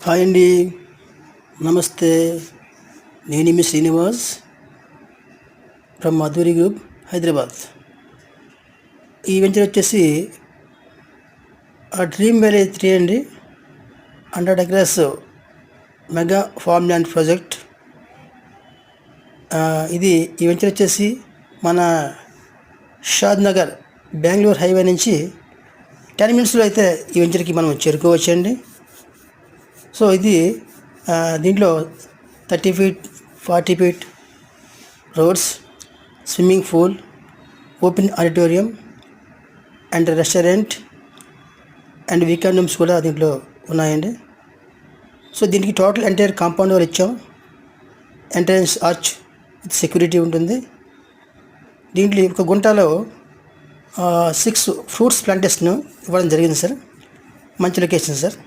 Hi అండి, నమస్తే. నేను మీ శ్రీనివాస్ ఫ్రమ్ మాధురి గ్రూప్, హైదరాబాద్. ఈ వెంచర్ వచ్చేసి డ్రీమ్ వ్యాలీ 3 అండి. 100 acres mega farm land project. ఈ వెంచర్ వచ్చేసి మన షాద్ నగర్ బెంగళూరు హైవే నుంచి 10 minutesలో అయితే ఈ వెంచర్కి మనం చేరుకోవచ్చండి. సో ఇది దీంట్లో 30 feet 40 feet roads, swimming pool, open auditorium and restaurant and weekend rooms కూడా దీంట్లో ఉన్నాయండి. సో దీనికి టోటల్ ఎంటైర్ కాంపౌండ్ వాల్ ఇచ్చాం. ఎంట్రన్స్ ఆర్చ్ విత్ సెక్యూరిటీ ఉంటుంది. దీంట్లో ఒక గుంటలో 6 ఫ్రూట్స్ ప్లాంటేషన్ ఇవ్వడం జరిగింది సార్. మంచి లొకేషన్ సార్.